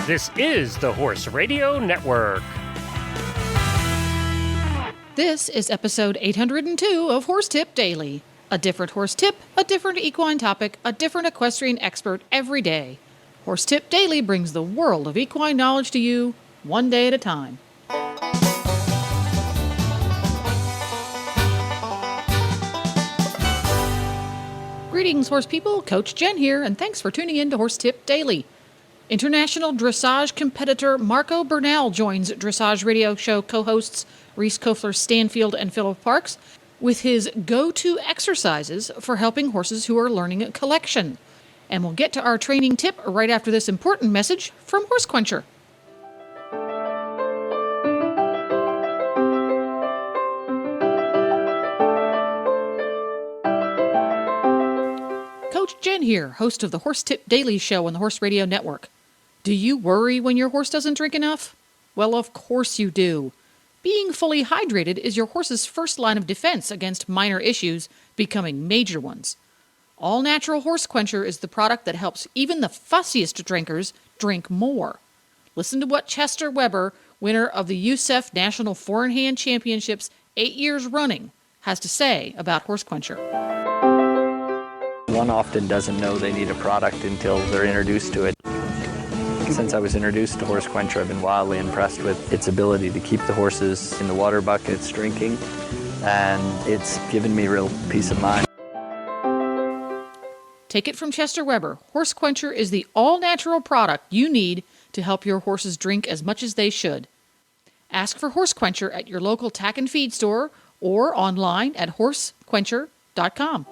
This is the Horse Radio Network. This is episode 802 of Horse Tip Daily. A different horse tip, a different equine topic, a different equestrian expert every day. Horse Tip Daily brings the world of equine knowledge to you, one day at a time. Greetings, horse people. Coach Jen here, and thanks for tuning in to Horse Tip Daily. International dressage competitor Marco Bernal joins Dressage Radio Show co-hosts Reese Kofler-Stanfield and Philip Parks with his go-to exercises for helping horses who are learning a collection. And we'll get to our training tip right after this important message from Horse Quencher. Coach Jen here, host of the Horse Tip Daily Show on the Horse Radio Network. Do you worry when your horse doesn't drink enough? Well, of course you do. Being fully hydrated is your horse's first line of defense against minor issues becoming major ones. All Natural Horse Quencher is the product that helps even the fussiest drinkers drink more. Listen to what Chester Weber, winner of the USEF National Four-in-Hand Championships 8 years running, has to say about Horse Quencher. One often doesn't know they need a product until they're introduced to it. Since I was introduced to Horse Quencher, I've been wildly impressed with its ability to keep the horses in the water buckets drinking, and it's given me real peace of mind. Take it from Chester Weber. Horse Quencher is the all-natural product you need to help your horses drink as much as they should. Ask for Horse Quencher at your local tack and feed store or online at horsequencher.com.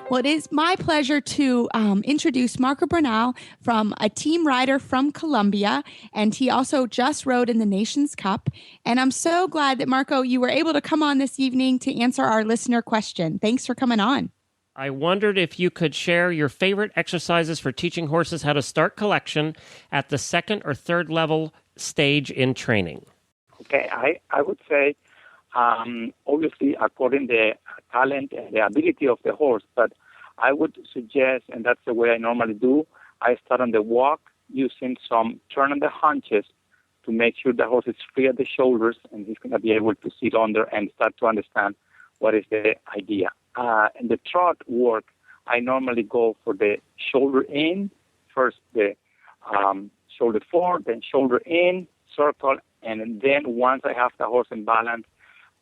Well, it is my pleasure to introduce Marco Bernal, from a team rider from Colombia, and he also just rode in the Nations Cup. And I'm so glad that, Marco, you were able to come on this evening to answer our listener question. Thanks for coming on. I wondered if you could share your favorite exercises for teaching horses how to start collection at the second or third level stage in training. Okay, I would say, obviously, according to the talent and the ability of the horse, but I would suggest, and that's the way I normally do, I start on the walk using some turn on the haunches to make sure the horse is free at the shoulders and he's going to be able to sit under and start to understand what is the idea. In the trot work, I normally go for the shoulder in, first the shoulder forward, then shoulder in, circle, and then once I have the horse in balance,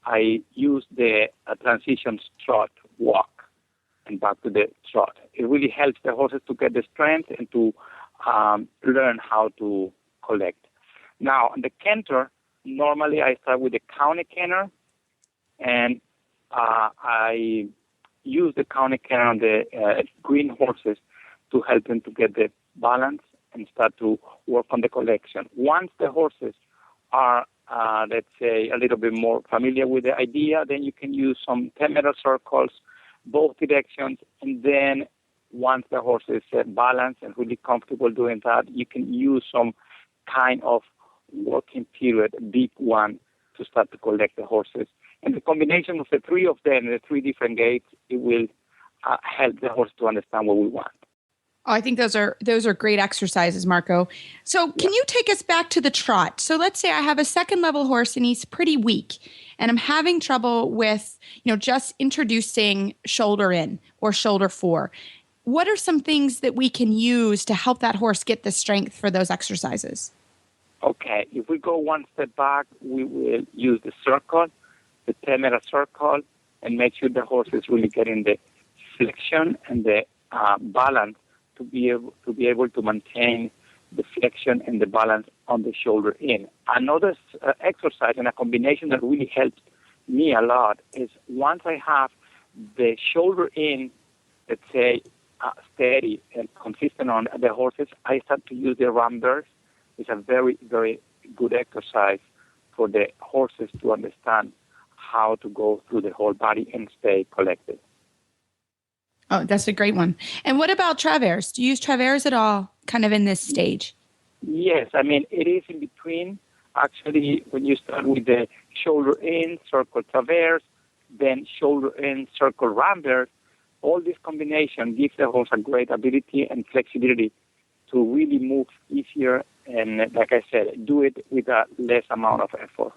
I use the transition trot walk and back to the trot. It really helps the horses to get the strength and to learn how to collect. Now, on the canter, normally I start with the county canter, and I use the county canter on the green horses to help them to get the balance and start to work on the collection. Once the horses are let's say, a little bit more familiar with the idea, then you can use some 10-meter circles, both directions, and then once the horse is balanced and really comfortable doing that, you can use some kind of working period, a big one, to start to collect the horses. And the combination of the three of them, the three different gaits, it will help the horse to understand what we want. Oh, I think those are great exercises, Marco. So can you take us back to the trot? So let's say I have a second level horse and he's pretty weak and I'm having trouble with, just introducing shoulder in or shoulder four. What are some things that we can use to help that horse get the strength for those exercises? Okay, if we go one step back, we will use the circle, the 10-meter circle, and make sure the horse is really getting the flexion and the balance to be able to maintain the flexion and the balance on the shoulder in. Another exercise and a combination that really helps me a lot is once I have the shoulder in, let's say, steady and consistent on the horses, I start to use the ramblers. It's a very, very good exercise for the horses to understand how to go through the whole body and stay collected. Oh, that's a great one. And what about travers? Do you use travers at all kind of in this stage? Yes. I mean, it is in between. Actually, when you start with the shoulder in, circle travers, then shoulder in, circle ramblers. All this combination gives the horse a great ability and flexibility to really move easier and, like I said, do it with a less amount of effort.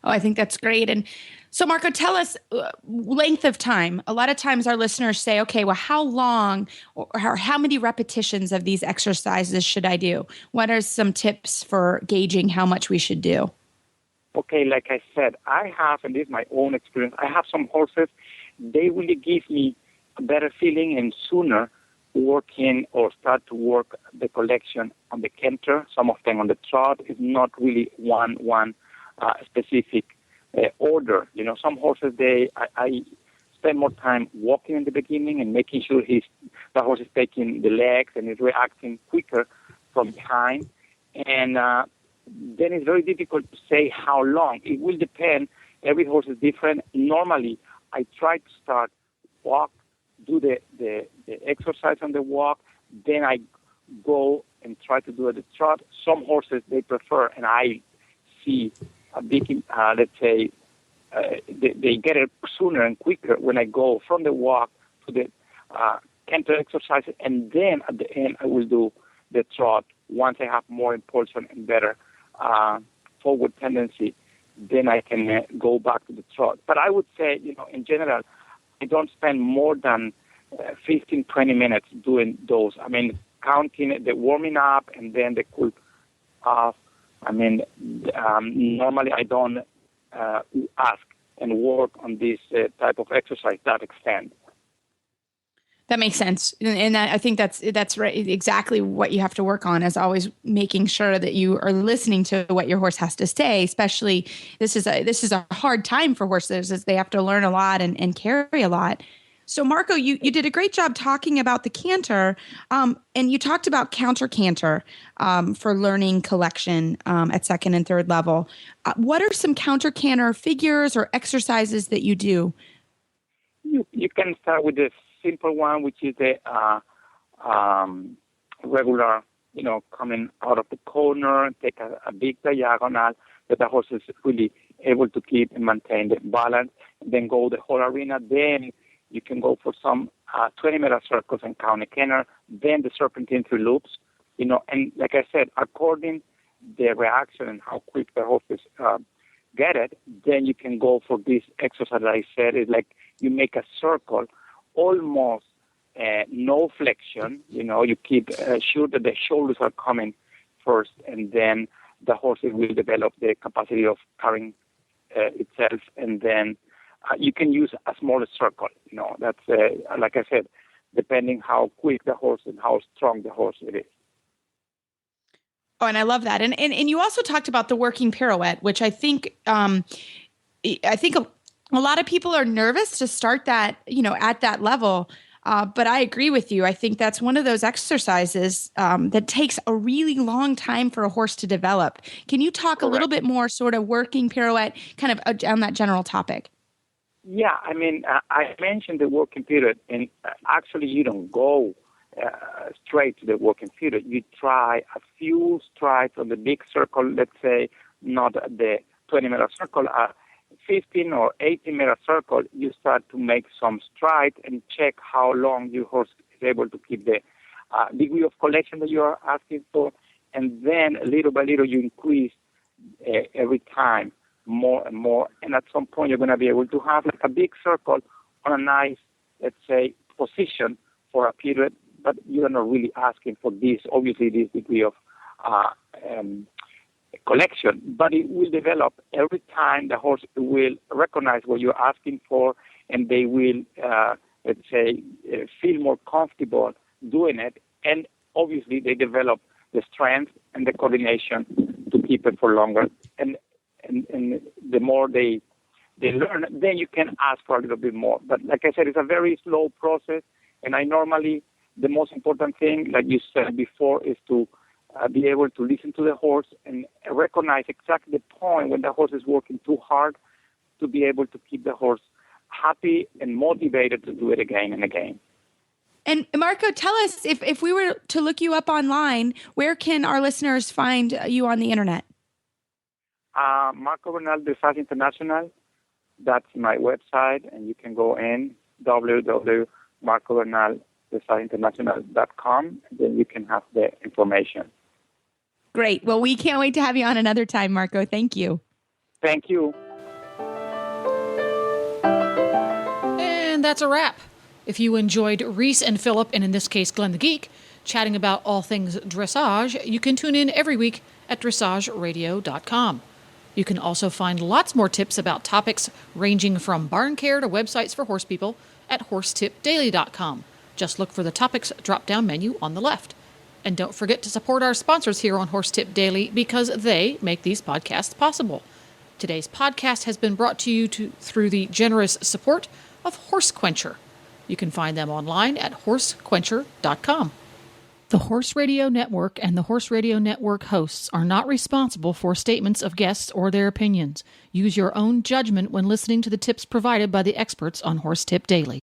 Oh, I think that's great. And so, Marco, tell us length of time. A lot of times our listeners say, okay, well, how long or how many repetitions of these exercises should I do? What are some tips for gauging how much we should do? Okay, like I said, I have, and this is my own experience, I have some horses, they really give me a better feeling and sooner working or start to work the collection on the canter. Some of them on the trot. Is not really one specific order. You know, some horses, I spend more time walking in the beginning and making sure the horse is taking the legs and is reacting quicker from behind. And then it's very difficult to say how long. It will depend. Every horse is different. Normally, I try to start walk, do the exercise on the walk, then I go and try to do the trot. Some horses, they prefer, and I see a big, let's say, they get it sooner and quicker when I go from the walk to the canter exercise, and then at the end I will do the trot. Once I have more impulsion and better forward tendency, then I can go back to the trot. But I would say, you know, in general, I don't spend more than 15, 20 minutes doing those. I mean, counting the warming up and then the cool off. I mean, normally I don't ask and work on this type of exercise that extent. That makes sense. And I think that's right. Exactly what you have to work on is always making sure that you are listening to what your horse has to say, especially this is a hard time for horses as they have to learn a lot and carry a lot. So Marco, you did a great job talking about the canter, and you talked about counter canter for learning collection at second and third level. What are some counter canter figures or exercises that you do? You can start with the simple one, which is the regular, you know, coming out of the corner, take a big diagonal that the horse is really able to keep and maintain the balance, and then go the whole arena. Then you can go for some 20-meter circles and count a canter, then the serpentine through loops, you know, and like I said, according the reaction and how quick the horses get it, then you can go for this exercise that I said is like you make a circle, almost no flexion, you know, you keep sure that the shoulders are coming first, and then the horses will develop the capacity of carrying itself, and then you can use a smaller circle, you know, that's, like I said, depending how quick the horse and how strong the horse it is. Oh, and I love that. And you also talked about the working pirouette, which I think a lot of people are nervous to start that, you know, at that level. But I agree with you. I think that's one of those exercises that takes a really long time for a horse to develop. Can you talk a little bit more sort of working pirouette kind of on that general topic? Yeah, I mean, I mentioned the working pirouette, and actually you don't go straight to the working pirouette. You try a few strides on the big circle, let's say, not the 20-meter circle, 15 or 18-meter circle. You start to make some strides and check how long your horse is able to keep the degree of collection that you are asking for, and then little by little you increase every time more and more, and at some point you're going to be able to have like a big circle on a nice, let's say, position for a period, but you're not really asking for this, obviously, this degree of collection, but it will develop every time. The horse will recognize what you're asking for, and they will, let's say, feel more comfortable doing it, and obviously they develop the strength and the coordination to keep it for longer, and the more they learn, then you can ask for a little bit more. But like I said, it's a very slow process, and I normally, the most important thing, like you said before, is to be able to listen to the horse and recognize exactly the point when the horse is working too hard, to be able to keep the horse happy and motivated to do it again and again. And Marco, tell us, if we were to look you up online, where can our listeners find you on the internet? Marco Bernal Dressage International that's my website, and you can go in www.marcobernaldressalinternational.com, and then you can have the information. Great. Well, we can't wait to have you on another time, Marco. Thank you. Thank you. And that's a wrap. If you enjoyed Reese and Philip, and in this case, Glenn the Geek, chatting about all things dressage, you can tune in every week at dressageradio.com. You can also find lots more tips about topics ranging from barn care to websites for horse people at horsetipdaily.com. Just look for the topics drop-down menu on the left. And don't forget to support our sponsors here on Horse Tip Daily because they make these podcasts possible. Today's podcast has been brought to you through the generous support of Horse Quencher. You can find them online at horsequencher.com. The Horse Radio Network and the Horse Radio Network hosts are not responsible for statements of guests or their opinions. Use your own judgment when listening to the tips provided by the experts on Horse Tip Daily.